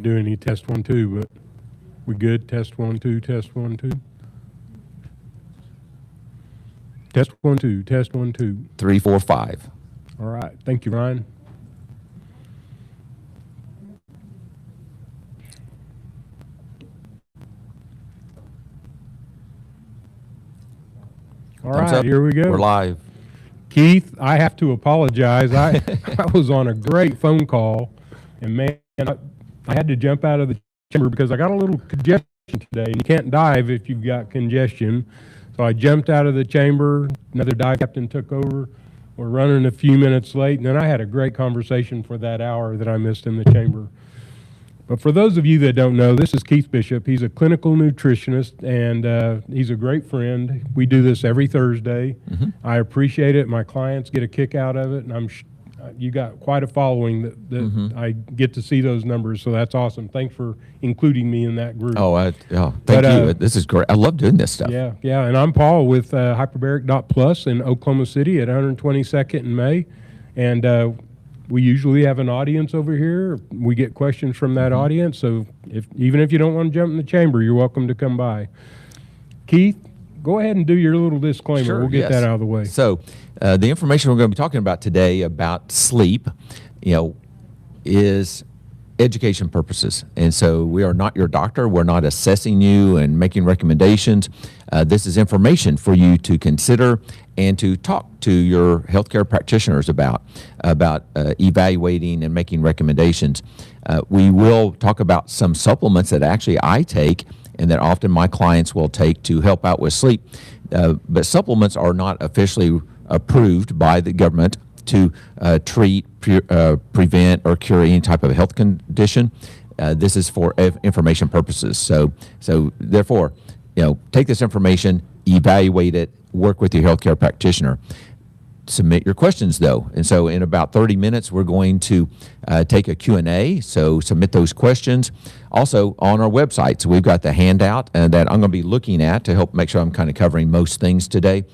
do any test 1, 2, but we good? Test 1, 2, test 1, 2. Test 1, 2, test 1, 2. 3, 4, 5. All right. Thank you, Ryan. All Thumbs right, up. here we go. We're live. Keith, I have to apologize. I was on a great phone call, and man, I had to jump out of the chamber because I got a little congestion today, and you can't dive if you've got congestion. So I jumped out of the chamber. Another dive captain took over. We're running a few minutes late, and then I had a great conversation for that hour that I missed in the chamber. But for those of you that don't know, this is Keith Bishop. He's a clinical nutritionist, and he's a great friend. We do this every Thursday. I appreciate it. My clients get a kick out of it, and you got quite a following that I get to see those numbers, so that's awesome. Thanks for including me in that group. Thank you. This is great. I love doing this stuff. Yeah, and I'm Paul with Hyperbaric.plus in Oklahoma City at 122nd and May, and we usually have an audience over here. We get questions from that audience, so even if you don't want to jump in the chamber, you're welcome to come by. Keith, go ahead and do your little disclaimer. Sure, we'll get that out of the way. So the information we're going to be talking about today about sleep, is education purposes. And so we are not your doctor. We're not assessing you and making recommendations. This is information for you to consider and to talk to your healthcare practitioners about evaluating and making recommendations. We will talk about some supplements that actually I take and that often my clients will take to help out with sleep. But supplements are not officially approved by the government to treat, prevent, or cure any type of health condition. This is for information purposes. So therefore, take this information, evaluate it, work with your healthcare practitioner. Submit your questions, though. And so in about 30 minutes, we're going to take a Q&A, so submit those questions. Also, on our website, so we've got the handout that I'm going to be looking at to help make sure I'm kind of covering most things today.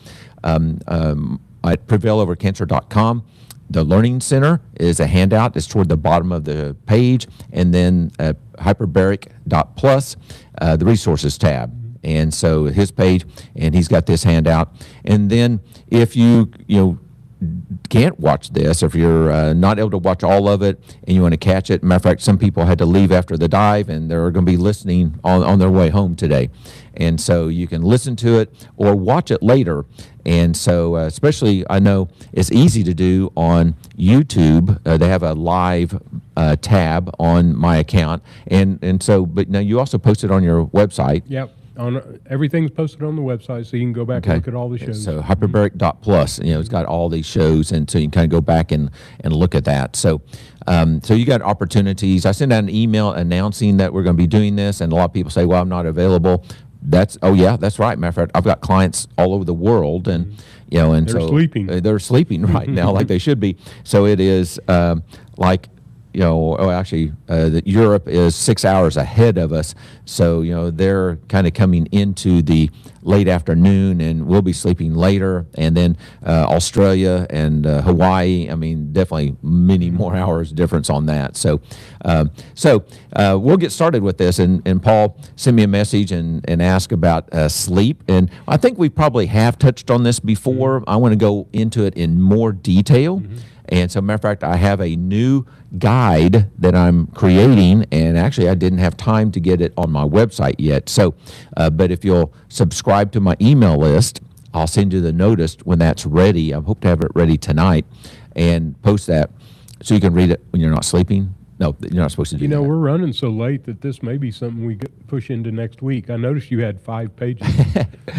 At prevailovercancer.com. The Learning Center is a handout. It's toward the bottom of the page. And then hyperbaric.plus, the resources tab. And so his page, and he's got this handout. And then if you can't watch this, if you're not able to watch all of it and you want to catch it, matter of fact, some people had to leave after the dive and they're going to be listening on their way home today. And so you can listen to it or watch it later. And so especially, I know it's easy to do on YouTube. They have a live tab on my account. And so, but now you also post it on your website. Yep. Everything's posted on the website, so you can go back and look at all the shows. So hyperbaric.plus, it's got all these shows, and so you can kind of go back and look at that. So so you got opportunities. I sent out an email announcing that we're going to be doing this, and a lot of people say, well, I'm not available. That's right. Matter of fact, I've got clients all over the world, and and they're sleeping. They're sleeping right now, like they should be. So it is Europe is 6 hours ahead of us. So, they're kind of coming into the late afternoon, and we'll be sleeping later. And then Australia and Hawaii, definitely many more hours difference on that. So we'll get started with this. And Paul sent me a message and asked about sleep. And I think we probably have touched on this before. I want to go into it in more detail. And so, matter of fact, I have a new guide that I'm creating, and actually I didn't have time to get it on my website yet. So, but if you'll subscribe to my email list, I'll send you the notice when that's ready. I hope to have it ready tonight and post that so you can read it when you're not sleeping. No, you're not supposed to do that. We're running so late that this may be something we push into next week. I noticed you had 5 pages.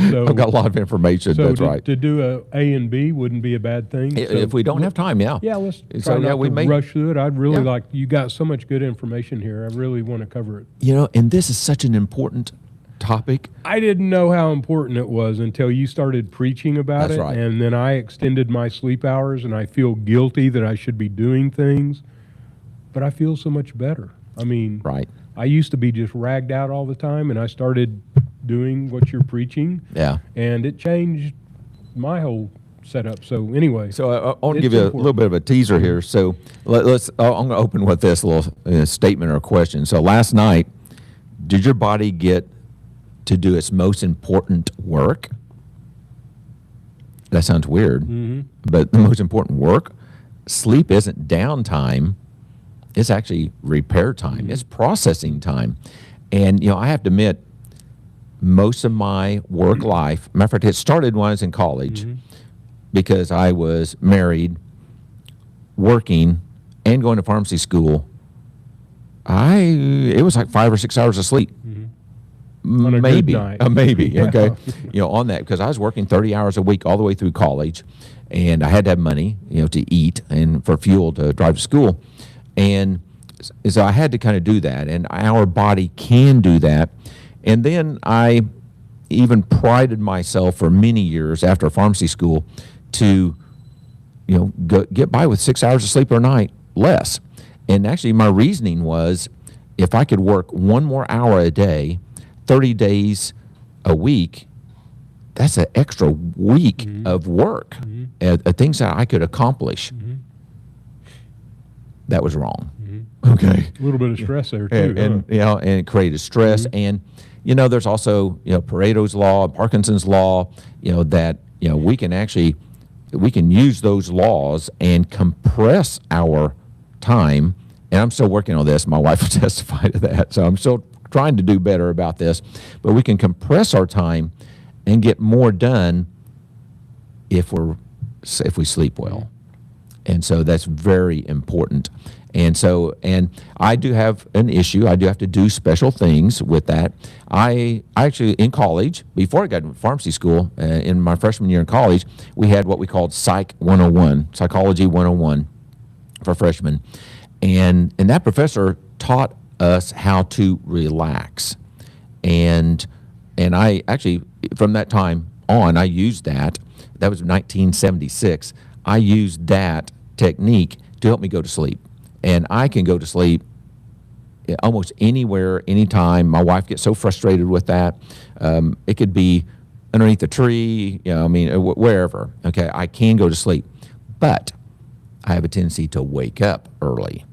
So, I've got a lot of information, that's right. To do A and B wouldn't be a bad thing. If we don't have time, yeah. Yeah, let's try not to rush through it. I'd really you got so much good information here. I really want to cover it. And this is such an important topic. I didn't know how important it was until you started preaching about it. Right. And then I extended my sleep hours, and I feel guilty that I should be doing things. But I feel so much better. Right. I used to be just ragged out all the time, and I started doing what you're preaching. Yeah. And it changed my whole set up. So anyway. So I want to it's give you a important. little bit of a teaser here. So let's. I'm going to open with this little statement or question. So last night, did your body get to do its most important work? That sounds weird, but the most important work, sleep isn't downtime. It's actually repair time. It's processing time. And, you know, I have to admit, most of my work life, matter of fact, it started when I was in college because I was married, working, and going to pharmacy school. It was like 5 or 6 hours of sleep. On a Maybe, good night. maybe, Yeah. okay. You know, on that, because I was working 30 hours a week all the way through college, and I had to have money, you know, to eat and for fuel to drive to school. And so I had to kind of do that, and our body can do that. And then I even prided myself for many years after pharmacy school to, you know, get by with 6 hours of sleep a night, less. And actually my reasoning was, if I could work 1 more hour a day, 30 days a week, that's an extra week of work, things that I could accomplish. That was wrong. Okay. A little bit of stress there too. And you know, and it created stress. And you know, there's also, you know, Pareto's law, Parkinson's law, you know, that, you know, we can use those laws and compress our time. And I'm still working on this. My wife will testify to that. So I'm still trying to do better about this. But we can compress our time and get more done if we sleep well. And so that's very important. And so, and I do have an issue. I do have to do special things with that. I actually, in college, before I got to pharmacy school, in my freshman year in college, we had what we called Psych 101, Psychology 101 for freshmen. And that professor taught us how to relax. And I actually, from that time on, I used that. That was 1976. I used that technique to help me go to sleep. And I can go to sleep almost anywhere, anytime. My wife gets so frustrated with that. It could be underneath a tree, you know, I mean, wherever. Okay, I can go to sleep. But I have a tendency to wake up early,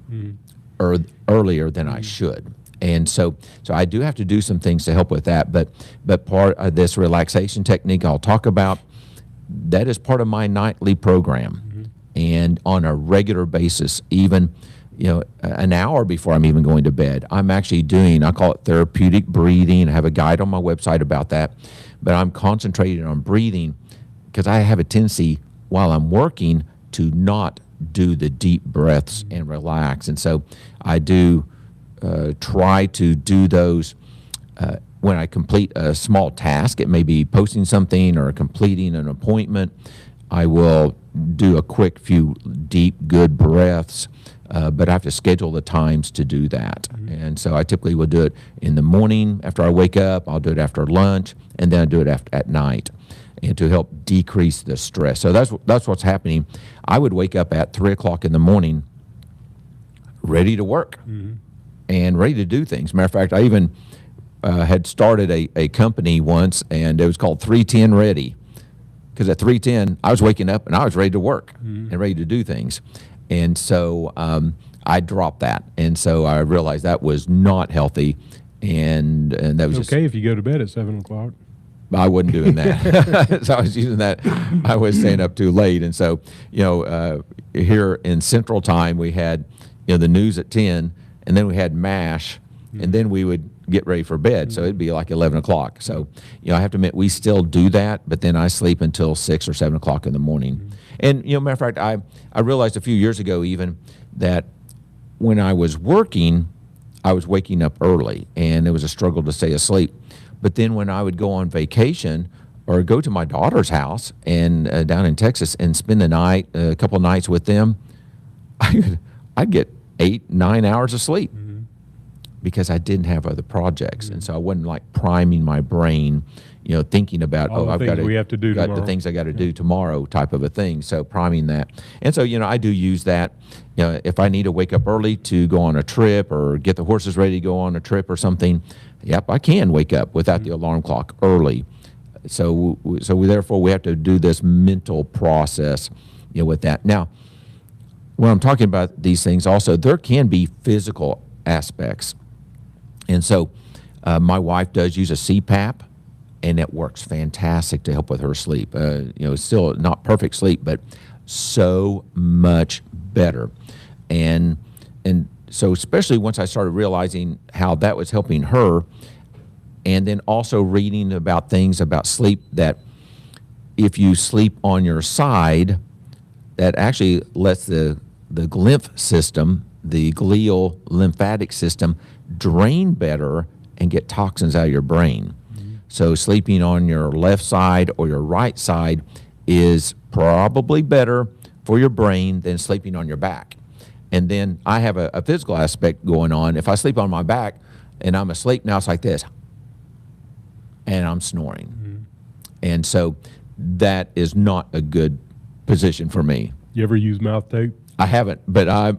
or earlier than I should. And so I do have to do some things to help with that. But part of this relaxation technique I'll talk about, that is part of my nightly program. And on a regular basis, even, you know, an hour before I'm even going to bed, I'm actually doing, I call it therapeutic breathing. I have a guide on my website about that. But I'm concentrating on breathing because I have a tendency while I'm working to not do the deep breaths and relax. And so I do try to do those when I complete a small task. It may be posting something or completing an appointment. I will do a quick few deep, good breaths, but I have to schedule the times to do that. And so I typically will do it in the morning after I wake up. I'll do it after lunch, and then I do it at night, and to help decrease the stress. So that's what's happening. I would wake up at 3 o'clock in the morning, ready to work and ready to do things. Matter of fact, I even had started a company once, and it was called 310 Ready. Because at 3:10, I was waking up and I was ready to work and ready to do things. And so I dropped that. And so I realized that was not healthy. And that was okay if you go to bed at 7 o'clock. I wasn't doing that. So I was using that. I was staying up too late. And so, you know, here in Central Time, we had, you know, the news at 10, and then we had MASH, and then we would get ready for bed. So it'd be like 11 o'clock. So, you know, I have to admit, we still do that, but then I sleep until 6 or 7 o'clock in the morning. And, you know, matter of fact, I realized a few years ago even that when I was working, I was waking up early, and it was a struggle to stay asleep. But then when I would go on vacation or go to my daughter's house and down in Texas and spend the night, a couple of nights with them, I'd get 8, 9 hours of sleep. Because I didn't have other projects. And so I wasn't like priming my brain, you know, thinking about, I've got the things I got to do tomorrow type of a thing. So priming that. And so, you know, I do use that. You know, if I need to wake up early to go on a trip or get the horses ready to go on a trip or something, yep, I can wake up without the alarm clock early. Therefore we have to do this mental process, with that. Now, when I'm talking about these things, also there can be physical aspects, and so my wife does use a CPAP, and it works fantastic to help with her sleep. It's still not perfect sleep, but so much better, and so especially once I started realizing how that was helping her. And then also reading about things about sleep, that if you sleep on your side, that actually lets the lymph system, the glial lymphatic system, drain better and get toxins out of your brain. Mm-hmm. So sleeping on your left side or your right side is probably better for your brain than sleeping on your back. And then I have a physical aspect going on. If I sleep on my back and I'm asleep, now it's like this. And I'm snoring. Mm-hmm. And so that is not a good position for me. You ever use mouth tape? I haven't, but I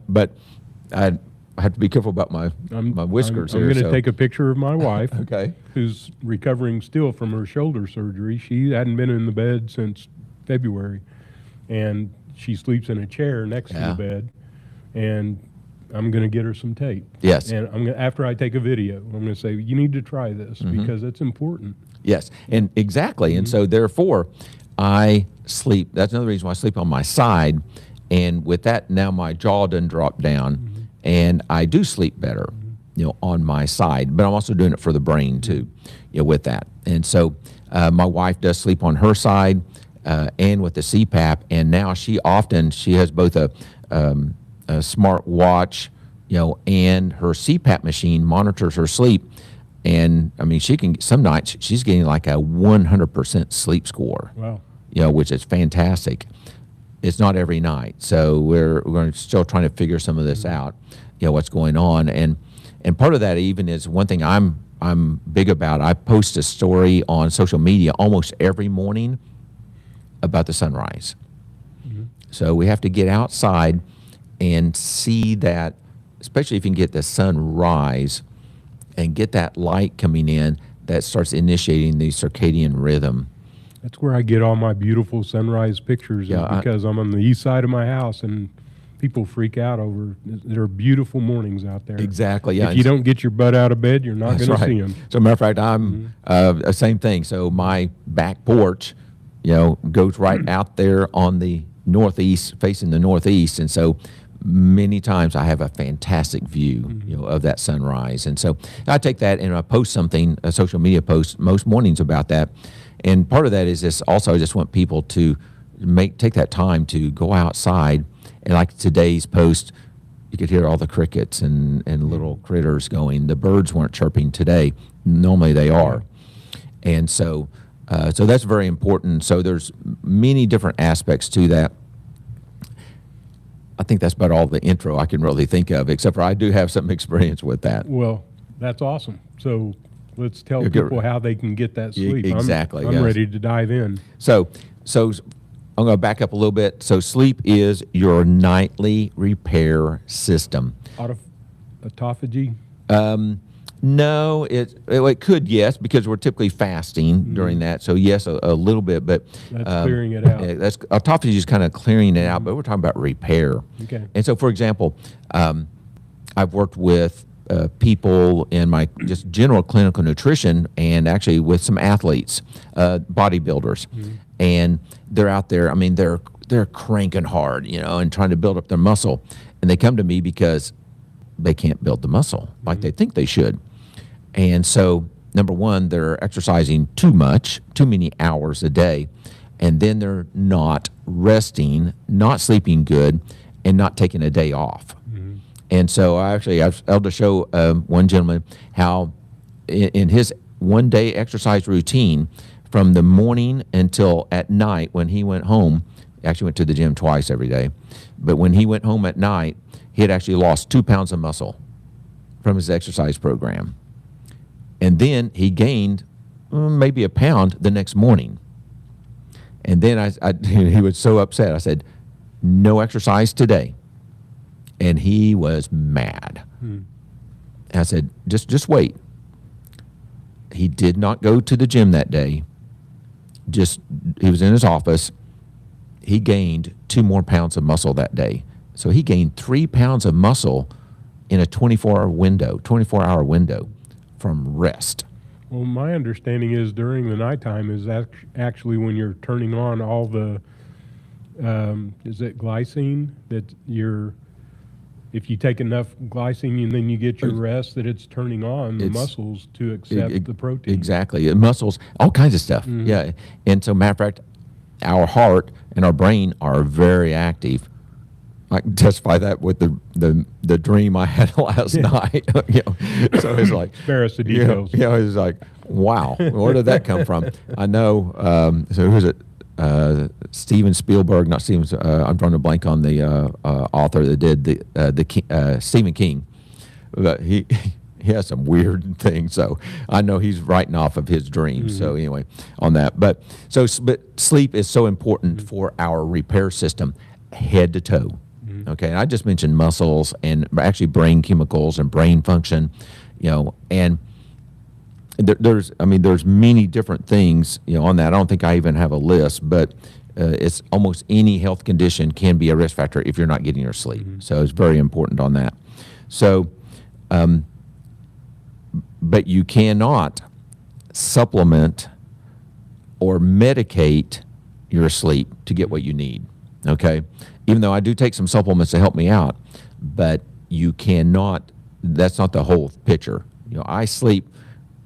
have to be careful about my whiskers. I'm going to take a picture of my wife, okay, who's recovering still from her shoulder surgery. She hadn't been in the bed since February, and she sleeps in a chair next to the bed, and I'm going to get her some tape. Yes. And after I take a video, I'm going to say, you need to try this because it's important. Yes, and exactly. And so therefore, I sleep. That's another reason why I sleep on my side. And with that, now my jaw doesn't drop down, and I do sleep better, on my side. But I'm also doing it for the brain too, with that. And so my wife does sleep on her side and with the CPAP. And now she has both a smart watch, and her CPAP machine monitors her sleep. And I mean, some nights she's getting like a 100% sleep score. Wow. Which is fantastic. It's not every night. So we're still trying to figure some of this out, what's going on. And part of that even is one thing I'm big about. I post a story on social media almost every morning about the sunrise. Mm-hmm. So we have to get outside and see that, especially if you can get the sunrise and get that light coming in, that starts initiating the circadian rhythm. That's where I get all my beautiful sunrise pictures, because I'm on the east side of my house, and people freak out over. There are beautiful mornings out there. Exactly. Yeah. If you don't get your butt out of bed, you're not going to see them. So, matter of fact, I'm same thing. So my back porch, goes right out there on the northeast, facing the northeast, and so many times I have a fantastic view, of that sunrise. And so I take that and I post something, a social media post most mornings about that. And part of that is this also, I just want people to take that time to go outside. And like today's post, you could hear all the crickets and little critters going. The birds weren't chirping today. Normally they are. And so that's very important. So there's many different aspects to that. I think that's about all the intro I can really think of, except for I do have some experience with that. Well, that's awesome. So let's tell people how they can get that sleep. Exactly. I'm ready to dive in. So I'm going to back up a little bit. So sleep is your nightly repair system. Autophagy? No, it could, yes, because we're typically fasting during that. So yes, a little bit, but that's clearing it out. Autophagy is kind of clearing it out, but we're talking about repair. Okay. And so, for example, I've worked with people in my just general clinical nutrition, and actually with some athletes, bodybuilders, and they're out there. I mean, they're cranking hard, and trying to build up their muscle, and they come to me because they can't build the muscle like they think they should. And so, number one, they're exercising too many hours a day, and then they're not resting, not sleeping good, and not taking a day off. And so I was able to show one gentleman how in his one-day exercise routine, from the morning until at night when he went home, he actually went to the gym twice every day, but when he went home at night, he had actually lost 2 pounds of muscle from his exercise program. And then he gained maybe a pound the next morning. And then he was so upset. I said, no exercise today. And he was mad. I said, just wait. He did not go to the gym that day. he was in his office. He gained 2 more pounds of muscle that day. So he gained 3 pounds of muscle in a 24-hour window from rest. Well, my understanding is during the nighttime is actually when you're turning on all the, is it glycine that if you take enough glycine and then you get your rest, that it's turning on the muscles to accept the protein. Exactly. Muscles, all kinds of stuff. Mm-hmm. Yeah. And so, matter of fact, our heart and our brain are very active. I can testify that with the dream I had last night. So it's like, spare us the details. It's like, wow, where did that come from? I know. So who's it? Steven Spielberg, not Steven. I'm drawing a blank on the author that did the Stephen King. But he has some weird things, so I know he's writing off of his dreams. Mm-hmm. So anyway, on that, but sleep is so important mm-hmm. for our repair system, head to toe. Mm-hmm. Okay, and I just mentioned muscles and actually brain chemicals and brain function, and there's many different things, on that. I don't think I even have a list, but it's almost any health condition can be a risk factor if you're not getting your sleep. Mm-hmm. So it's very important on that. So, but you cannot supplement or medicate your sleep to get what you need, okay? Even though I do take some supplements to help me out, but you cannot, that's not the whole picture. I sleep,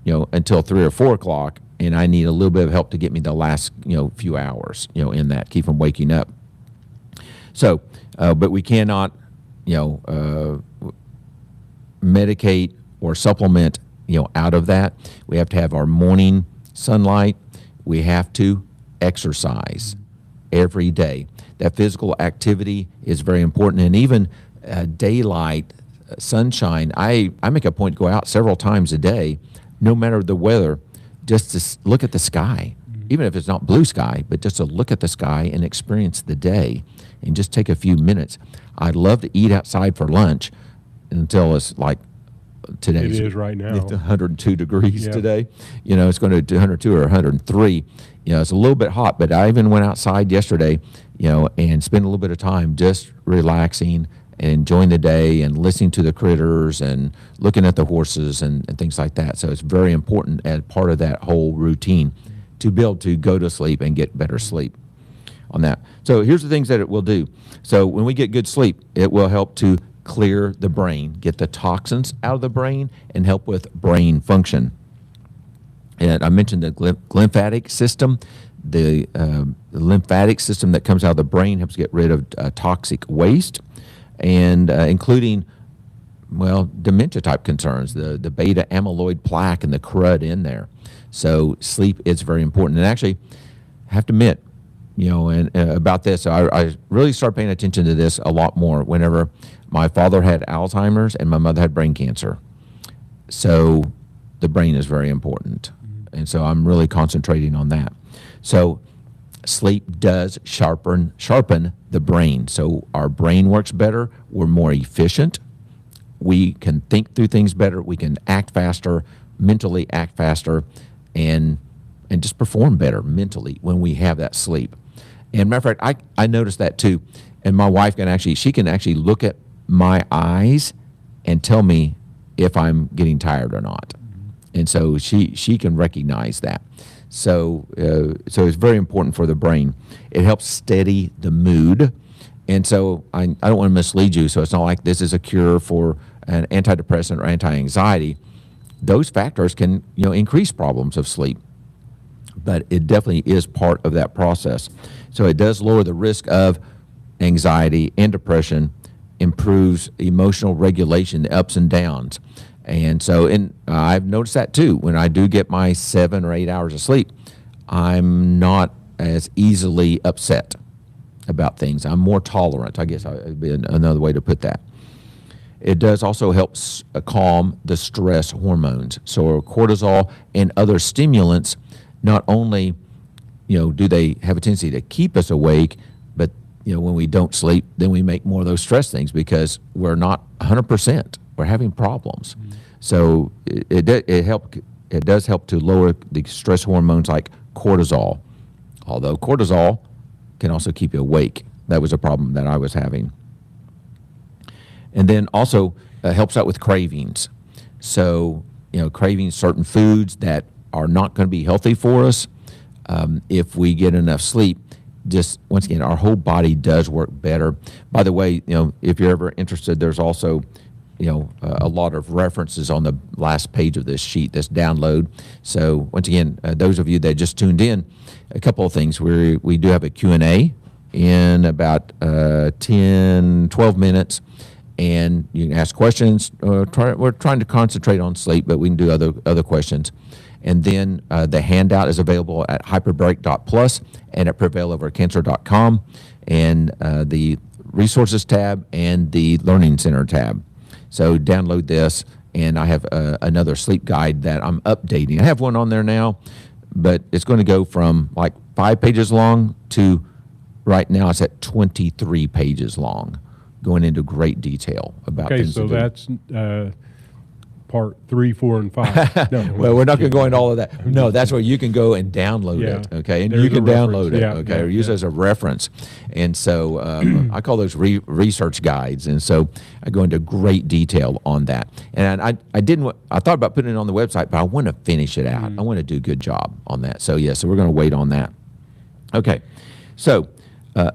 until 3 or 4 o'clock, and I need a little bit of help to get me the last, few hours, in that, keep from waking up. So, but we cannot, medicate or supplement, out of that. We have to have our morning sunlight. We have to exercise every day. That physical activity is very important, and even daylight, sunshine. I make a point to go out several times a day, no matter the weather, just to look at the sky, even if it's not blue sky, but just to look at the sky and experience the day and just take a few minutes. I'd love to eat outside for lunch until it's like today. It is right now. It's 102 degrees today. It's going to do 102 or 103. It's a little bit hot, but I even went outside yesterday, and spent a little bit of time just relaxing and enjoying the day and listening to the critters and looking at the horses and things like that. So it's very important as part of that whole routine to be able to go to sleep and get better sleep on that. So here's the things that it will do. So when we get good sleep, it will help to clear the brain, get the toxins out of the brain, and help with brain function. And I mentioned the lymphatic system. The lymphatic system that comes out of the brain helps get rid of toxic waste, and including, dementia-type concerns, the beta amyloid plaque and the crud in there. So sleep is very important. And actually, I have to admit, about this, I really started paying attention to this a lot more whenever my father had Alzheimer's and my mother had brain cancer. So the brain is very important. And so I'm really concentrating on that. So sleep does sharpen the brain. So our brain works better. We're more efficient. We can think through things better. We can act faster, mentally act faster, and just perform better mentally when we have that sleep. And matter of fact, I noticed that too. And my wife can actually look at my eyes and tell me if I'm getting tired or not. And so she can recognize that. So it's very important for the brain. It helps steady the mood. And so I don't want to mislead you. So it's not like this is a cure for an antidepressant or anti-anxiety. Those factors can increase problems of sleep. But it definitely is part of that process. So it does lower the risk of anxiety and depression, improves emotional regulation, the ups and downs. And so I've noticed that too. When I do get my 7 or 8 hours of sleep, I'm not as easily upset about things. I'm more tolerant, I guess would be another way to put that. It does also help calm the stress hormones. So cortisol and other stimulants, not only do they have a tendency to keep us awake, but when we don't sleep, then we make more of those stress things because we're not 100%. We're having problems. Mm-hmm. So it does help to lower the stress hormones like cortisol although cortisol can also keep you awake. That was a problem that I was having. And then also helps out with cravings. So, craving certain foods that are not going to be healthy for us. If we get enough sleep, just once again, our whole body does work better. By the way, if you're ever interested, there's also, a lot of references on the last page of this sheet, this download. So once again, those of you that just tuned in, a couple of things. We do have a Q&A in about 10, 12 minutes. And you can ask questions. We're trying to concentrate on sleep, but we can do other questions. And then the handout is available at hyperbaric.plus and at prevailovercancer.com, and the resources tab and the learning center tab. So download this, and I have another sleep guide that I'm updating. I have one on there now, but it's going to go from like 5 pages long to right now it's at 23 pages long, going into great detail about things. Okay, so that's part 3, 4, and 5. No, well, we're not going to go into all of that. No, that's where you can go and download it, okay? And you can download it, okay, or use it as a reference. And so I call those research guides. And so I go into great detail on that. And I thought about putting it on the website, but I want to finish it out. I want to do a good job on that. So, so we're going to wait on that. Okay, so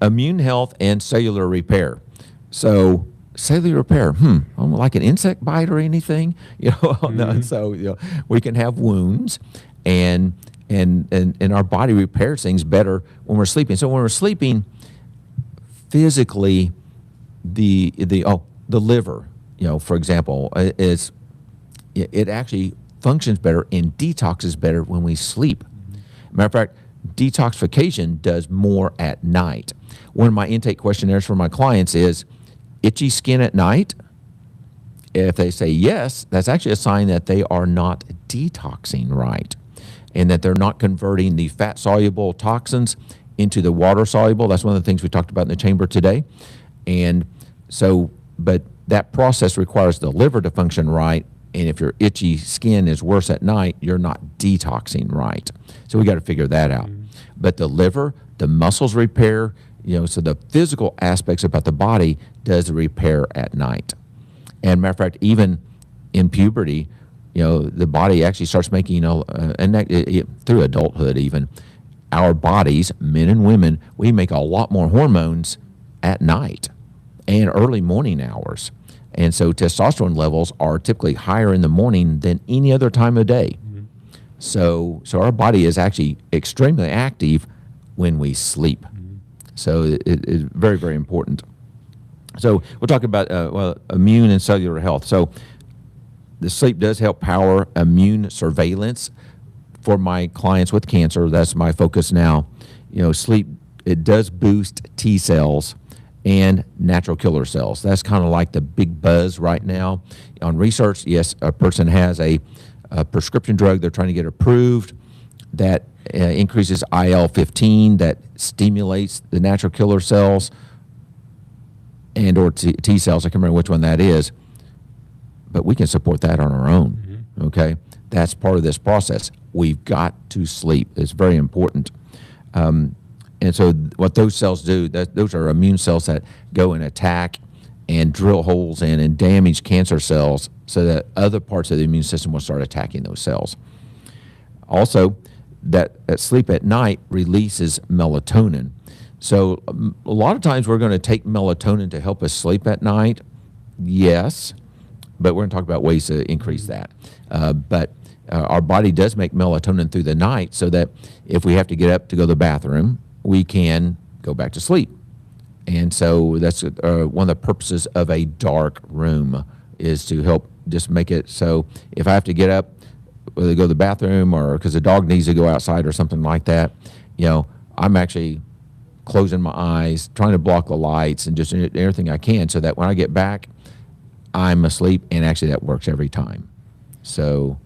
immune health and cellular repair. So cellular repair, like an insect bite or anything, No, so we can have wounds, and our body repairs things better when we're sleeping. So when we're sleeping, physically, the liver, for example, it actually functions better and detoxes better when we sleep. Matter of fact, detoxification does more at night. One of my intake questionnaires for my clients is, itchy skin at night? If they say yes, that's actually a sign that they are not detoxing right, and that they're not converting the fat-soluble toxins into the water-soluble. That's one of the things we talked about in the chamber today. And so, but that process requires the liver to function right, and if your itchy skin is worse at night, you're not detoxing right. So we got to figure that out. But the liver, the muscles repair, so the physical aspects about the body does the repair at night. And matter of fact, even in puberty, the body actually starts making, through adulthood even, our bodies, men and women, we make a lot more hormones at night and early morning hours. And so testosterone levels are typically higher in the morning than any other time of day. So our body is actually extremely active when we sleep. So it is very, very important. So we'll talk about immune and cellular health. So the sleep does help power immune surveillance for my clients with cancer. That's my focus now. Sleep, it does boost T cells and natural killer cells. That's kind of like the big buzz right now. On research, yes, a person has a prescription drug they're trying to get approved that increases IL-15, that stimulates the natural killer cells and or T cells. I can't remember which one that is, but we can support that on our own, okay? That's part of this process. We've got to sleep. It's very important. And so what those cells do, those are immune cells that go and attack and drill holes in and damage cancer cells so that other parts of the immune system will start attacking those cells. Also, that sleep at night releases melatonin. So a lot of times we're going to take melatonin to help us sleep at night. Yes, but we're going to talk about ways to increase that. But our body does make melatonin through the night so that if we have to get up to go to the bathroom, we can go back to sleep. And so that's one of the purposes of a dark room, is to help just make it so if I have to get up, whether to go to the bathroom or because the dog needs to go outside or something like that, I'm actually closing my eyes, trying to block the lights and just everything I can so that when I get back, I'm asleep, and actually that works every time. So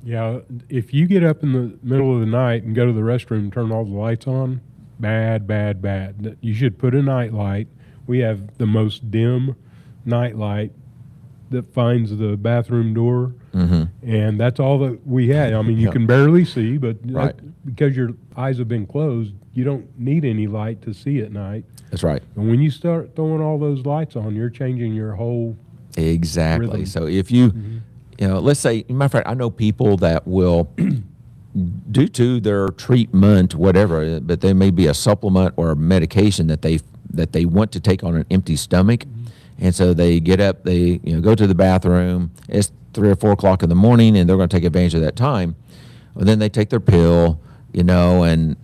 yeah, if you get up in the middle of the night and go to the restroom and turn all the lights on, bad, bad, bad. You should put a night light. We have the most dim night light that finds the bathroom door. And that's all that we had. I mean, you can barely see, but because your eyes have been closed, you don't need any light to see at night. That's right. And when you start throwing all those lights on, you're changing your whole rhythm. So if you, you know, let's say, matter of fact, I know people that will, due to their treatment, whatever, but there may be a supplement or a medication that they want to take on an empty stomach, and so they get up, they go to the bathroom. It's 3 or 4 o'clock in the morning, and they're going to take advantage of that time. Well, then they take their pill, and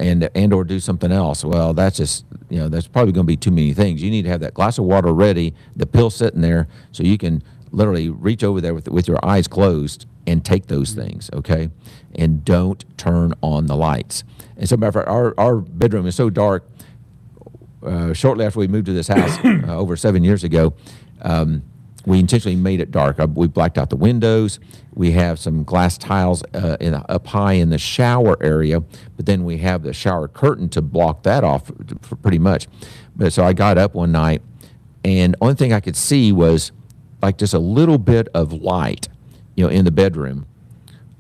or do something else. Well, that's just, that's probably going to be too many things. You need to have that glass of water ready, the pill sitting there, so you can literally reach over there with your eyes closed and take those things, okay? And don't turn on the lights. And so, matter of fact, our bedroom is so dark. Shortly after we moved to this house over 7 years ago, we intentionally made it dark. We blacked out the windows. We have some glass tiles up high in the shower area, but then we have the shower curtain to block that off pretty much. But so I got up one night, and the only thing I could see was like just a little bit of light, in the bedroom.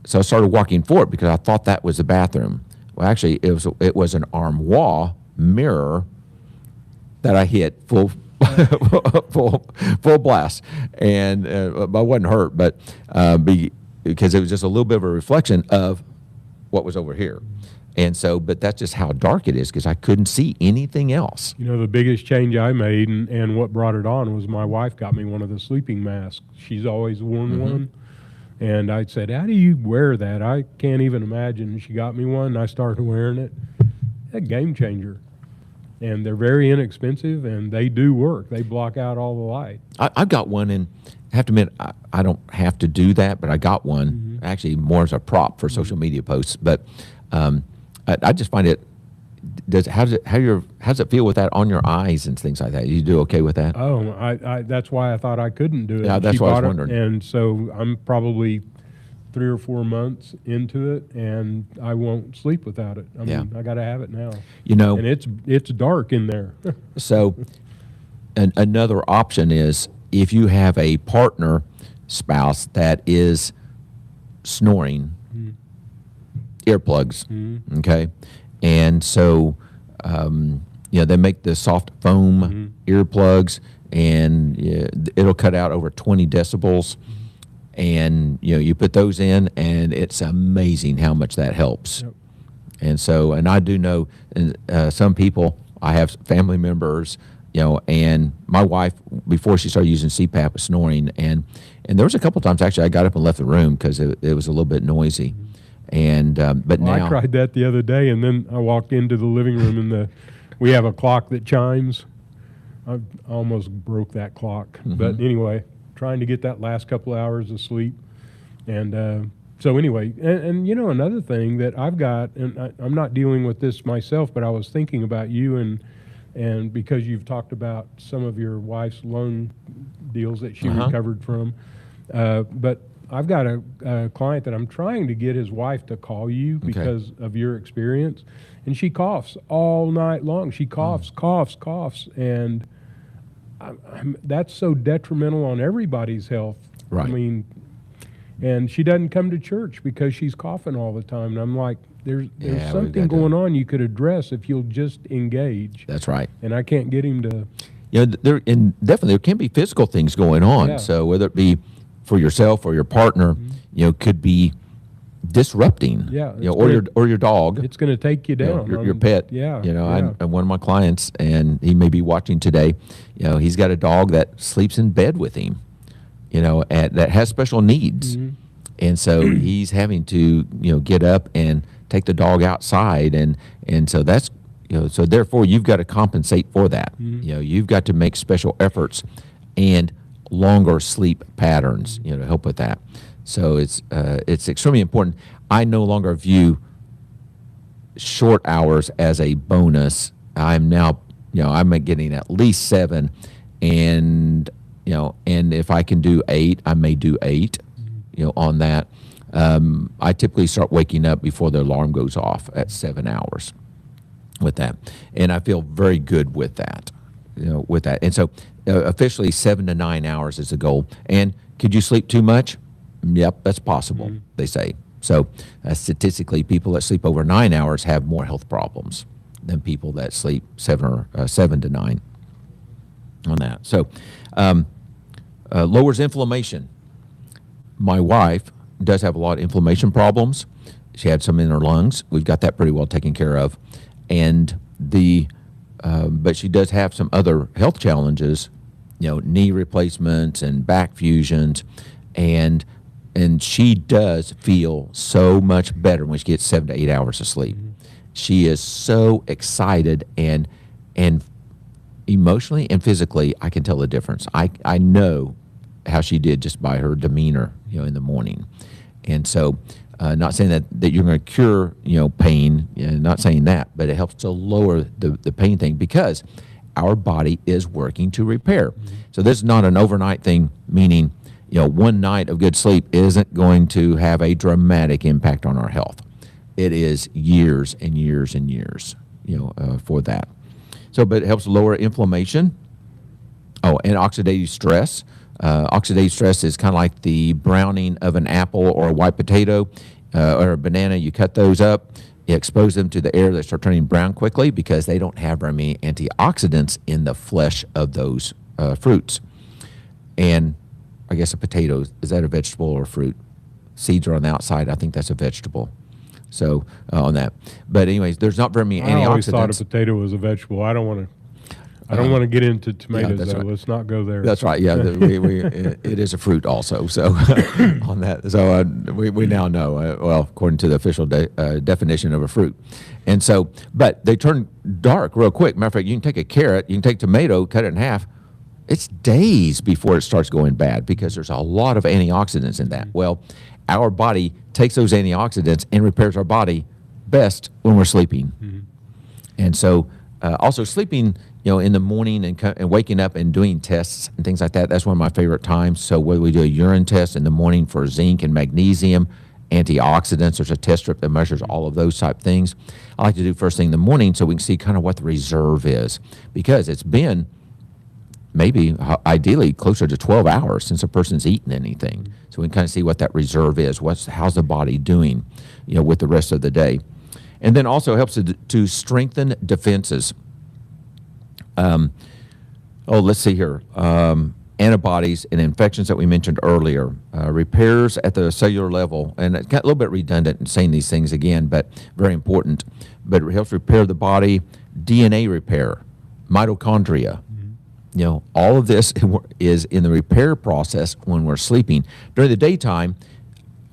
So I started walking forward because I thought that was the bathroom. Well, actually, it was an armoire mirror that I hit full blast, and I wasn't hurt, but because it was just a little bit of a reflection of what was over here. And so, but that's just how dark it is because I couldn't see anything else. The biggest change I made and what brought it on was my wife got me one of the sleeping masks. She's always worn one. And I said, how do you wear that? I can't even imagine. She got me one, and I started wearing it. A game changer. And they're very inexpensive, and they do work. They block out all the light. I've got one, and I have to admit, I don't have to do that, but I got one, actually more as a prop for social media posts. But I just find it, how does it feel with that on your eyes and things like that? You do okay with that? Oh, I that's why I thought I couldn't do it. Yeah, that's what I was wondering. And so I'm probably 3 or 4 months into it, and I won't sleep without it. I mean, I got to have it now. And it's dark in there. So another option is if you have a partner, spouse that is snoring, earplugs, okay? And so, they make the soft foam earplugs, and it'll cut out over 20 decibels. And you put those in, and it's amazing how much that helps. Yep. And so, and I do know some people. I have family members, and my wife, before she started using CPAP, was snoring, and there was a couple times actually I got up and left the room because it was a little bit noisy. And but now I tried that the other day, and then I walked into the living room, and we have a clock that chimes. I almost broke that clock, but anyway. Trying to get that last couple of hours of sleep. And so anyway, and another thing that I've got, and I'm not dealing with this myself, but I was thinking about you and because you've talked about some of your wife's lung deals that she recovered from. But I've got a client that I'm trying to get his wife to call you because of your experience. And she coughs all night long. She coughs, and that's so detrimental on everybody's health. Right. I mean, and she doesn't come to church because she's coughing all the time. And I'm like, there's something going on you could address if you'll just engage. That's right. And I can't get him to. Definitely there can be physical things going on. Yeah. So whether it be for yourself or your partner, could be disrupting. Yeah. Or your dog. It's going to take you down. Your pet. Yeah. And one of my clients, and he may be watching today. He's got a dog that sleeps in bed with him. That has special needs, and so he's having to get up and take the dog outside, and so that's so therefore you've got to compensate for that. You've got to make special efforts and longer sleep patterns to help with that. So it's extremely important. I no longer view short hours as a bonus. I'm now I'm getting at least 7, and and if I can do 8, I may do 8. On that. I typically start waking up before the alarm goes off at 7 hours with that, and I feel very good with that. And so officially 7 to 9 hours is the goal. And could you sleep too much? Yep, that's possible, they say. So statistically, people that sleep over 9 hours have more health problems than people that sleep 7 to 9 on that. So lowers inflammation. My wife does have a lot of inflammation problems. She had some in her lungs. We've got that pretty well taken care of. And but she does have some other health challenges, knee replacements and back fusions, and she does feel so much better when she gets 7 to 8 hours of sleep. She is so excited, and emotionally and physically, I can tell the difference. I know how she did just by her demeanor, in the morning. And so, not saying that you're going to cure, pain, not saying that, but it helps to lower the pain thing, because our body is working to repair. So this is not an overnight thing, meaning, one night of good sleep isn't going to have a dramatic impact on our health. It is years and years and years, for that. So, but it helps lower inflammation. Oh, and oxidative stress. Oxidative stress is kind of like the browning of an apple or a white potato or a banana. You cut those up, you expose them to the air, they start turning brown quickly because they don't have very many antioxidants in the flesh of those fruits. And I guess a potato, is that a vegetable or a fruit? Seeds are on the outside. I think that's a vegetable. So on that. But anyways, there's not very many antioxidants. I always thought a potato was a vegetable. I don't want to get into tomatoes, though. Right. Let's not go there. That's right. Yeah, it is a fruit also. So on that, so we now know. Well, according to the official definition of a fruit, and so, but they turn dark real quick. Matter of fact, you can take a carrot, you can take tomato, cut it in half. It's days before it starts going bad because there's a lot of antioxidants in that. Well, our body takes those antioxidants and repairs our body best when we're sleeping, and so also sleeping. In the morning and waking up and doing tests and things like that, that's one of my favorite times. So whether we do a urine test in the morning for zinc and magnesium, antioxidants, there's a test strip that measures all of those type things. I like to do first thing in the morning so we can see kind of what the reserve is, because it's been maybe ideally closer to 12 hours since a person's eaten anything. So we can kind of see what that reserve is. How's the body doing, with the rest of the day. And then also helps to strengthen defenses. Let's see here. Antibodies and infections that we mentioned earlier, repairs at the cellular level, and it's got a little bit redundant in saying these things again, but very important. But it helps repair the body, DNA repair, mitochondria. All of this is in the repair process when we're sleeping. During the daytime,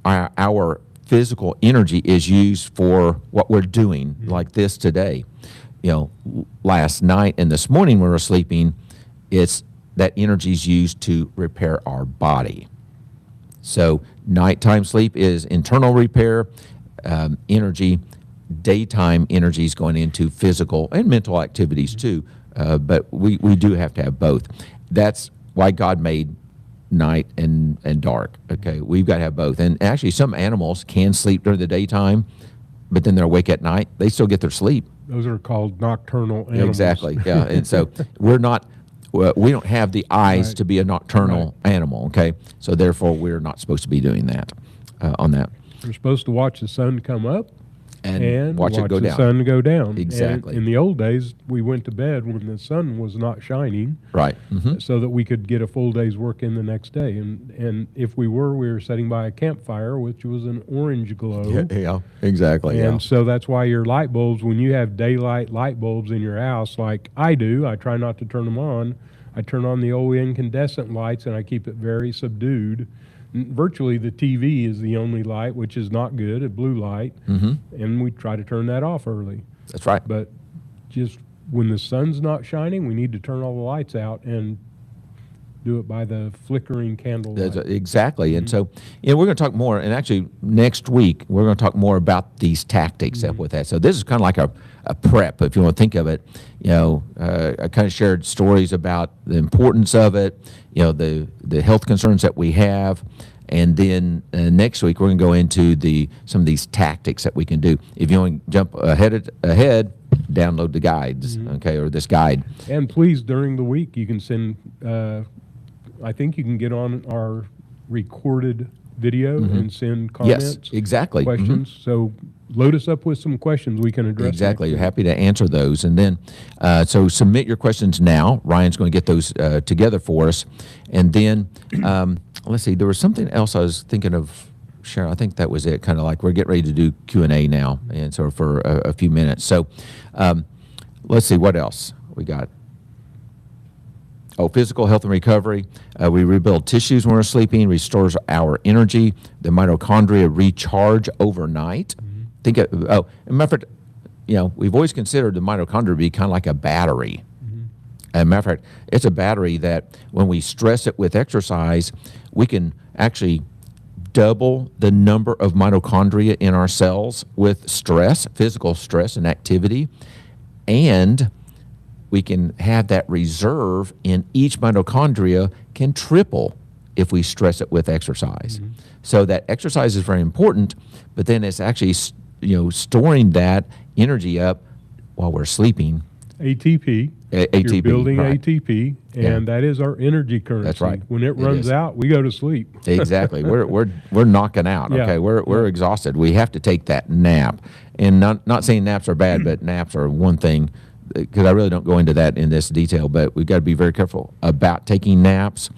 our physical energy is used for what we're doing, like this today. Last night and this morning when we're sleeping, it's that energy is used to repair our body. So nighttime sleep is internal repair energy. Daytime energy is going into physical and mental activities too. But we do have to have both. That's why God made night and dark. Okay, we've got to have both. And actually, some animals can sleep during the daytime, but then they're awake at night. They still get their sleep. Those are called nocturnal animals. Exactly. Yeah, and so we don't have the eyes to be a nocturnal animal. Okay, so therefore we're not supposed to be doing that. On that, we're supposed to watch the sun come up and watch it go the down. sun go down. Exactly. And in the old days, we went to bed when the sun was not shining, right? So that we could get a full day's work in the next day. And if we were sitting by a campfire, which was an orange glow. Yeah, exactly. And so that's why your light bulbs, when you have daylight light bulbs in your house, like I do, I try not to turn them on. I turn on the old incandescent lights and I keep it very subdued. Virtually the TV is the only light, which is not good, a blue light, and we try to turn that off early. That's right. But just when the sun's not shining, we need to turn all the lights out and do it by the flickering candlelight. Exactly. And so we're going to talk more, and actually next week we're going to talk more about these tactics with that. So this is kind of like a prep, if you want to think of it. I kind of shared stories about the importance of it, the health concerns that we have, and then next week we're going to go into some of these tactics that we can do. If you want to jump ahead, download the guides, or this guide. And please, during the week, you can send. I think you can get on our recorded video and send comments. Yes, exactly. Questions. So load us up with some questions we can address. Exactly. Happy to answer those. And then, so submit your questions now. Ryan's going to get those together for us. And then, let's see, there was something else I was thinking of, Sharon. I think that was it. Kind of like we're getting ready to do Q&A now, and so for a few minutes. So let's see, what else we got? Oh, physical health and recovery. We rebuild tissues when we're sleeping, restores our energy. The mitochondria recharge overnight. Think of, as a matter of fact, we've always considered the mitochondria to be kind of like a battery. As a matter of fact, it's a battery that when we stress it with exercise, we can actually double the number of mitochondria in our cells with stress, physical stress and activity, and we can have that reserve in each mitochondria can triple if we stress it with exercise. So that exercise is very important, but then it's actually storing that energy up while we're sleeping. ATP. ATP. You're building right. ATP, and that is our energy currency. That's right. When it runs out, we go to sleep. Exactly. We're knocking out. Yeah. Okay. We're exhausted. We have to take that nap. And not saying naps are bad, but naps are one thing, because I really don't go into that in this detail, but we've got to be very careful about taking naps.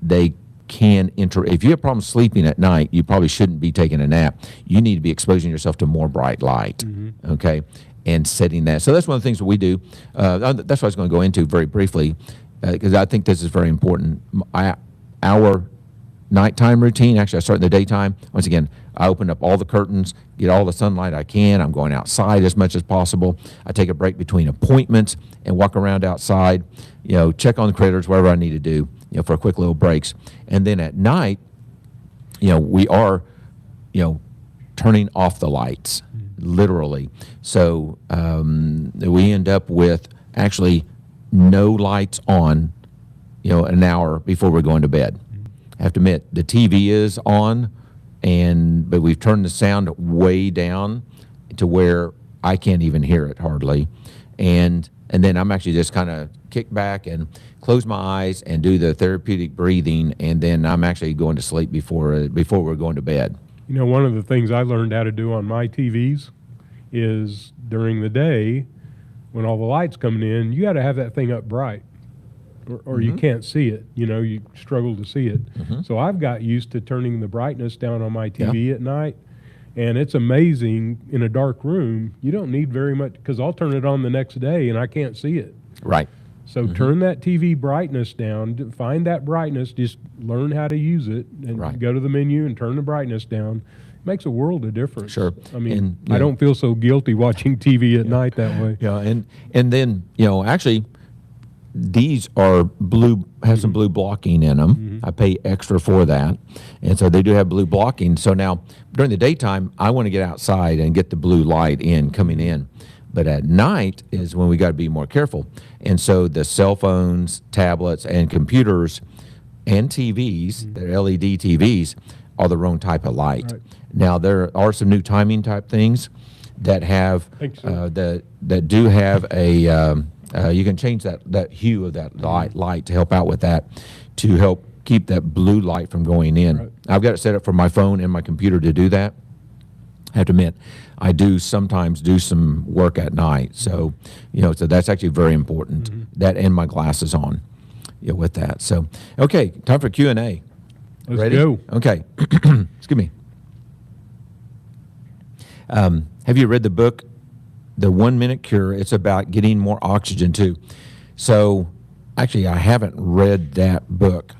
They can if you have problems sleeping at night, you probably shouldn't be taking a nap. You need to be exposing yourself to more bright light, okay, and setting that. So that's one of the things that we do. That's what I was going to go into very briefly, because I think this is very important. Our nighttime routine, actually I start in the daytime. Once again, I open up all the curtains, get all the sunlight I can. I'm going outside as much as possible. I take a break between appointments and walk around outside, check on the critters, whatever I need to do, for quick little breaks. And then at night, we are, turning off the lights, literally. So we end up with actually no lights on, an hour before we're going to bed. I have to admit, the TV is on, but we've turned the sound way down to where I can't even hear it hardly. And then I'm actually just kind of kick back and close my eyes and do the therapeutic breathing, and then I'm actually going to sleep before we're going to bed. One of the things I learned how to do on my TVs is during the day, when all the light's coming in, you got to have that thing up bright, or you can't see it. You struggle to see it. So I've got used to turning the brightness down on my TV at night, and it's amazing in a dark room. You don't need very much, because I'll turn it on the next day and I can't see it. Right. So turn that TV brightness down, find that brightness, just learn how to use it, and go to the menu and turn the brightness down. It makes a world of difference. Sure. I mean, I don't feel so guilty watching TV at night that way. Yeah, and then, actually, these are have some blue blocking in them. I pay extra for that. And so they do have blue blocking. So now, during the daytime, I want to get outside and get the blue light coming in. But at night is when we got to be more careful. And so the cell phones, tablets, and computers and TVs, they're LED TVs, are the wrong type of light. Right. Now, there are some new timing type things that have that do have a you can change that hue of that light to help out with that, to help keep that blue light from going in. Right. I've got it set up for my phone and my computer to do that. I have to admit, I do sometimes do some work at night, so so that's actually very important. That, and my glasses on, with that. So, okay, time for Q&A. Let's Ready? go. Okay. Excuse me. Have you read the book, The 1 Minute Cure? It's about getting more oxygen too. So, actually, I haven't read that book,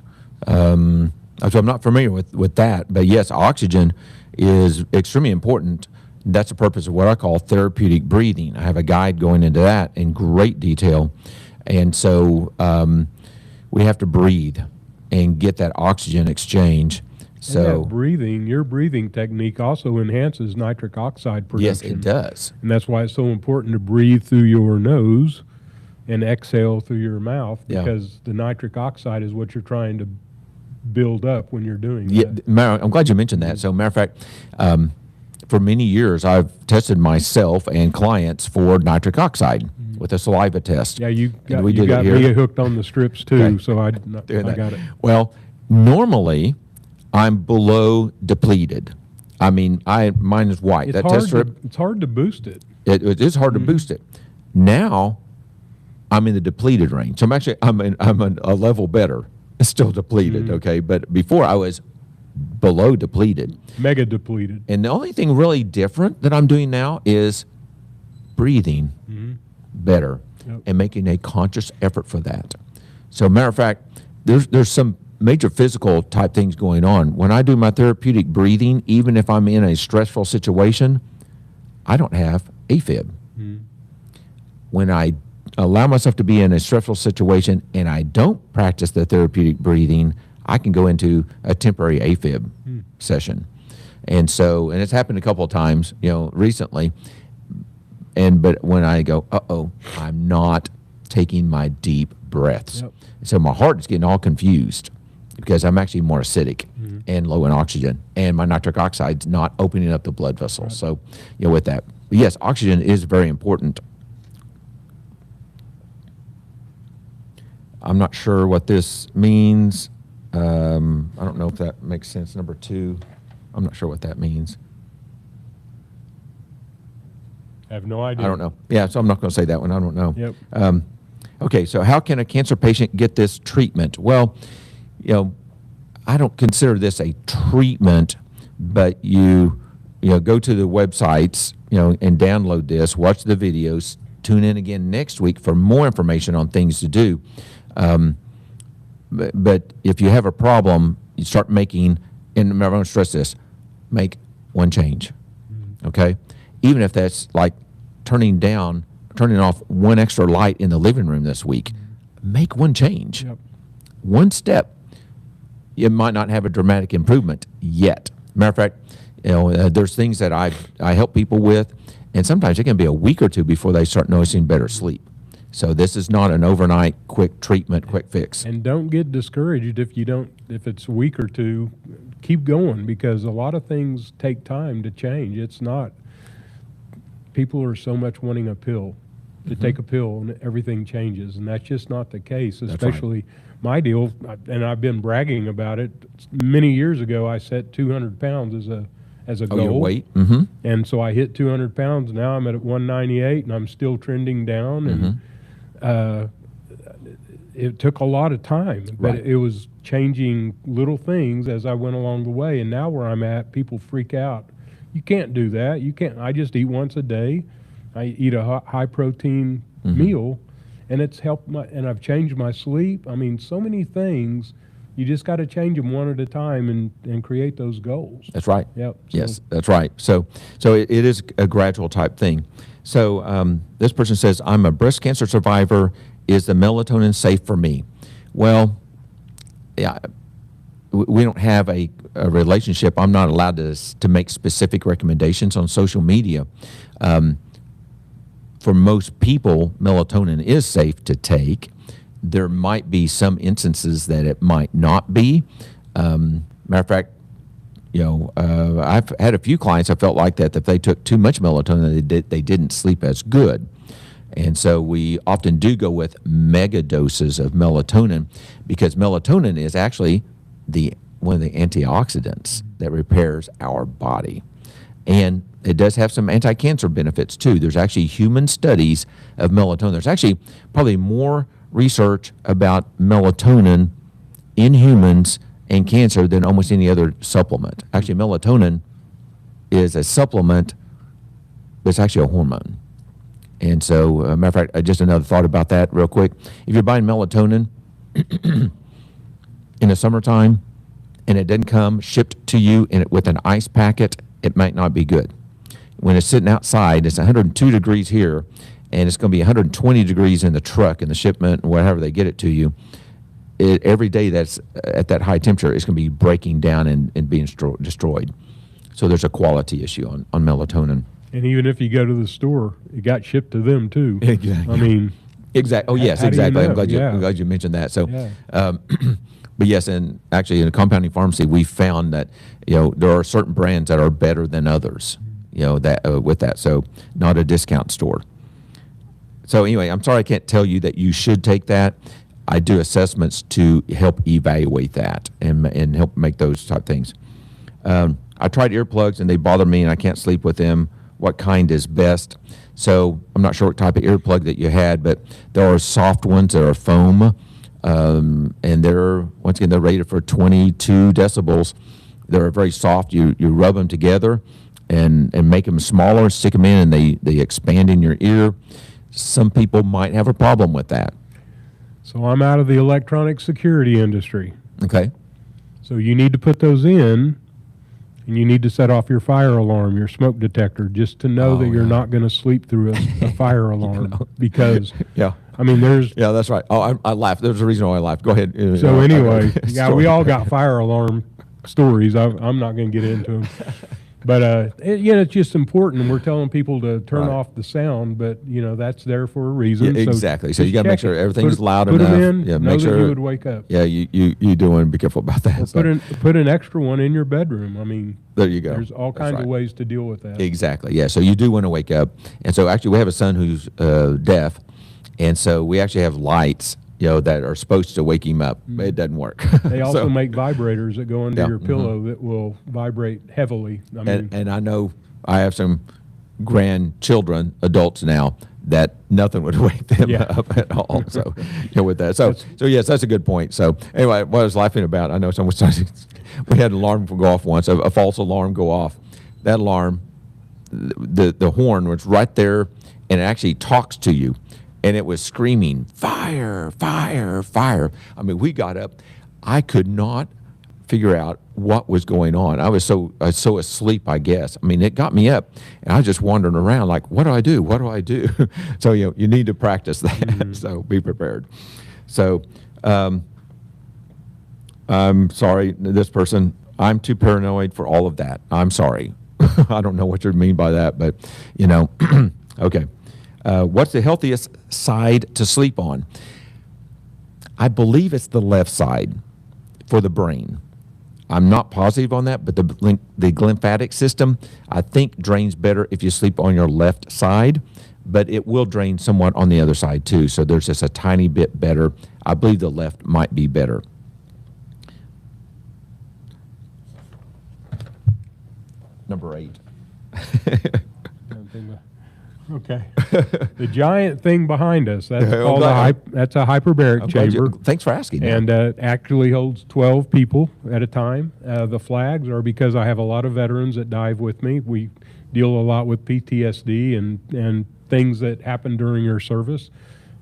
so I'm not familiar with that. But yes, oxygen is extremely important. That's the purpose of what I call therapeutic breathing. I have a guide going into that in great detail. And so we have to breathe and get that oxygen exchange. So your breathing technique also enhances nitric oxide production. Yes, it does. And that's why it's so important to breathe through your nose and exhale through your mouth, because the nitric oxide is what you're trying to build up when you're doing that. I'm glad you mentioned that. So, matter of fact, for many years, I've tested myself and clients for nitric oxide with a saliva test. Yeah, you got me hooked on the strips too, so I got it. Well, normally, I'm below depleted. I mean, mine is white. It's That hard test strip, it's hard to boost it. it is hard to boost it. Now, I'm in the depleted range. So I'm a level better. It's still depleted, okay? But before I was below depleted. Mega depleted. And the only thing really different that I'm doing now is breathing better and making a conscious effort for that. So matter of fact, there's some major physical type things going on. When I do my therapeutic breathing, even if I'm in a stressful situation, I don't have AFib. When I allow myself to be in a stressful situation and I don't practice the therapeutic breathing, I can go into a temporary AFib session. And so, and it's happened a couple of times, recently. But when I go, I'm not taking my deep breaths. So my heart is getting all confused because I'm actually more acidic and low in oxygen, and my nitric oxide's not opening up the blood vessels. So, with that, but yes, oxygen is very important. I'm not sure what this means. I don't know if that makes sense. Number 2, I'm not sure what that means. I have no idea. I don't know. Yeah, so I'm not going to say that one. I don't know. Yep. Okay, so how can a cancer patient get this treatment? Well, I don't consider this a treatment, but you go to the websites, and download this, watch the videos, tune in again next week for more information on things to do. But if you have a problem, you start making, and I'm going to stress this, make one change, okay? Even if that's like turning off one extra light in the living room this week, make one change. One step. It might not have a dramatic improvement yet. Matter of fact, there's things that I help people with, and sometimes it can be a week or two before they start noticing better sleep. So this is not an overnight quick treatment, quick fix. And don't get discouraged if it's a week or two. Keep going, because a lot of things take time to change. It's not, people are so much wanting a pill, to take a pill and everything changes, and that's just not the case, especially my deal, and I've been bragging about it. Many years ago, I set 200 pounds as a goal. Your weight? And so I hit 200 pounds. Now I'm at 198, and I'm still trending down. And it took a lot of time, but it was changing little things as I went along the way. And now where I'm at, people freak out. You can't do that. You can't. I just eat once a day. I eat a high protein meal, and it's helped and I've changed my sleep. I mean, so many things. You just got to change them one at a time and create those goals. That's right. Yep. Yes, that's right. So it is a gradual type thing. So this person says, I'm a breast cancer survivor. Is the melatonin safe for me? Well, yeah, we don't have a relationship. I'm not allowed to make specific recommendations on social media. For most people, melatonin is safe to take. There might be some instances that it might not be. Matter of fact, I've had a few clients I felt like that if they took too much melatonin, they didn't sleep as good. And so we often do go with mega doses of melatonin, because melatonin is actually one of the antioxidants that repairs our body. And it does have some anti-cancer benefits too. There's actually human studies of melatonin. There's actually probably more research about melatonin in humans and cancer than almost any other supplement. Actually, melatonin is a supplement, but it's actually a hormone. And so, matter of fact, just another thought about that real quick. If you're buying melatonin in the summertime and it doesn't come shipped to you with an ice packet, it might not be good. When it's sitting outside, it's 102 degrees here, and it's going to be 120 degrees in the truck, in the shipment, whatever they get it to you. Every day that's at that high temperature, it's going to be breaking down and being destroyed. So there's a quality issue on melatonin. And even if you go to the store, it got shipped to them too. Exactly. I mean, exactly. Oh yes, how do you exactly. know? I'm glad you mentioned that. So, Yeah. but yes, and actually in a compounding pharmacy, we found that there are certain brands that are better than others. With that, so not a discount store. So anyway, I'm sorry I can't tell you that you should take that. I do assessments to help evaluate that and help make those type things. I tried earplugs and they bother me and I can't sleep with them. What kind is best? So I'm not sure what type of earplug that you had, but there are soft ones that are foam, and once again, they're rated for 22 decibels. They're very soft. You rub them together and make them smaller, stick them in, and they expand in your ear. Some people might have a problem with that. So I'm out of the electronic security industry. Okay. So you need to put those in, and you need to set off your fire alarm, your smoke detector, just to know that you're not going to sleep through a fire alarm. Because, I mean, Yeah, that's right. Oh, I laughed. There's a reason why I laughed. Go ahead. So anyway, we all got fire alarm stories. I'm not going to get into them. But, it's just important. We're telling people to turn off the sound, but, that's there for a reason. Yeah, exactly. So you got to make sure everything's loud enough. Put them in, yeah, know make that sure you would wake up. Yeah, you doing, be careful about that. So. Put an extra one in your bedroom. I mean, there you go. There's all kinds of ways to deal with that. Exactly, yeah. So you do want to wake up. And so actually we have a son who's deaf, and so we actually have lights that are supposed to wake him up. But it doesn't work. They also make vibrators that go under your pillow that will vibrate heavily. And I know I have some grandchildren, adults now, that nothing would wake them up at all. So, with that. So yes, that's a good point. So anyway, what I was laughing about, I know someone started, we had an alarm go off once, a false alarm go off. That alarm, the horn was right there, and it actually talks to you. And it was screaming, fire, fire, fire. I mean, we got up. I could not figure out what was going on. I was so asleep, I guess. I mean, it got me up, and I was just wandering around like, what do I do? What do I do? So, you need to practice that. So be prepared. So I'm sorry, this person, I'm too paranoid for all of that. I'm sorry. I don't know what you mean by that, but, okay. What's the healthiest side to sleep on? I believe it's the left side for the brain. I'm not positive on that, but the lymphatic system, I think, drains better if you sleep on your left side, but it will drain somewhat on the other side too. So there's just a tiny bit better. I believe the left might be better. Number 8. Okay. The giant thing behind us, that's called that's a hyperbaric chamber. Thanks for asking. And actually holds 12 people at a time. The flags are because I have a lot of veterans that dive with me. We deal a lot with PTSD and things that happen during your service.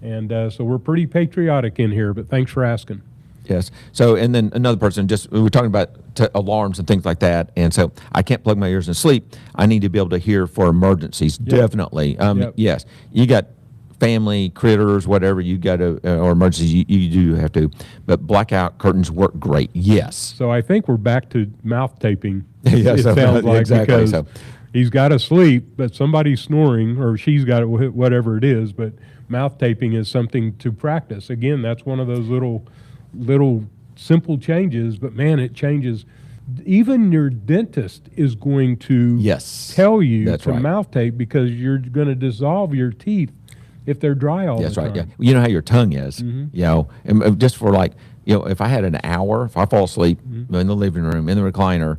And so we're pretty patriotic in here, but thanks for asking. Yes. So, and then another person, we were talking about alarms and things like that. And so I can't plug my ears and sleep. I need to be able to hear for emergencies. Yep. Definitely. Yes. You got family, critters, whatever you got to, or emergencies, you do have to. But blackout curtains work great. Yes. So I think we're back to mouth taping. Yeah, it sounds like, exactly. Because he's got to sleep, but somebody's snoring, or she's got it, whatever it is. But mouth taping is something to practice. Again, that's one of those little simple changes, but man, it changes. Even your dentist is going to tell you to mouth tape because you're going to dissolve your teeth if they're dry all the time. That's right. Yeah. You know how your tongue is. And just for if I had an hour, if I fall asleep in the living room in the recliner,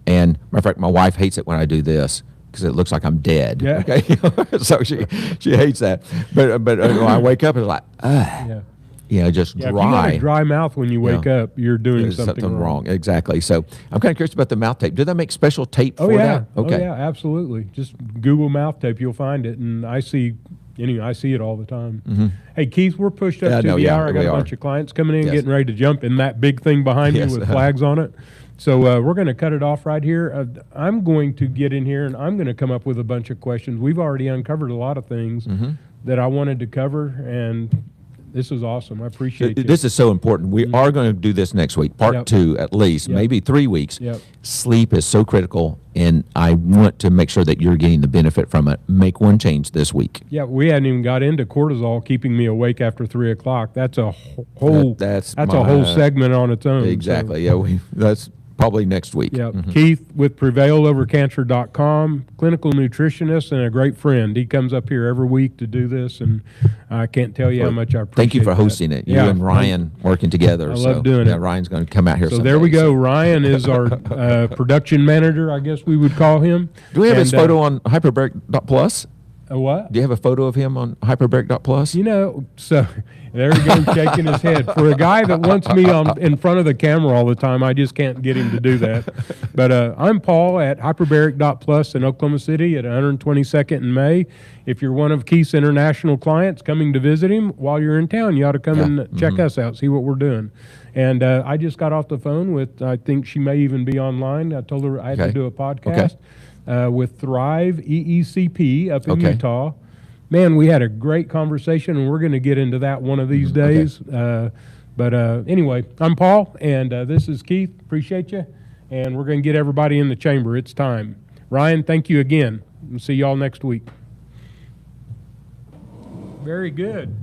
and matter of fact, my wife hates it when I do this because it looks like I'm dead. Yeah. Okay, so she hates that. But when I wake up, it's like just dry. If you got a dry mouth when you wake up, you're doing something wrong. Exactly. So I'm kind of curious about the mouth tape. Do they make special tape for that? Okay. Oh, yeah, absolutely. Just Google mouth tape. You'll find it. And I see it all the time. Hey, Keith, we're pushed up to the hour. I got a bunch of clients coming in, getting ready to jump in that big thing behind me with flags on it. So we're going to cut it off right here. I'm going to get in here, and I'm going to come up with a bunch of questions. We've already uncovered a lot of things that I wanted to cover, and this is awesome. I appreciate it. This is so important. We are going to do this next week, part 2 at least, maybe 3 weeks. Sleep is so critical, and I want to make sure that you're getting the benefit from it. Make one change this week. Yeah, we hadn't even got into cortisol keeping me awake after 3 o'clock. That's a whole whole segment on its own. Exactly. So. Yeah, that's probably next week. Yeah, Keith with PrevailOverCancer.com, clinical nutritionist and a great friend. He comes up here every week to do this, and I can't tell you how much I appreciate Thank you for that. hosting it. You Yeah, and Ryan working together. I love doing it. Ryan's going to come out here So someday. there we go. Ryan is our production manager, I guess we would call him. Do we have his And, photo on Hyperbaric.plus? A what? Do you have a photo of him on Hyperbaric.plus? You know, so there he goes shaking his head. For a guy that wants me in front of the camera all the time, I just can't get him to do that. But I'm Paul at Hyperbaric.plus in Oklahoma City at 122nd and May. If you're one of Keith's international clients coming to visit him while you're in town, you ought to come and check us out, see what we're doing. And I just got off the phone with, I think she may even be online. I told her I had to do a podcast with Thrive EECP up in Utah. Man, we had a great conversation, and we're going to get into that one of these days. But anyway, I'm Paul, and this is Keith. Appreciate you. And we're going to get everybody in the chamber. It's time. Ryan, thank you again. We'll see y'all next week. Very good.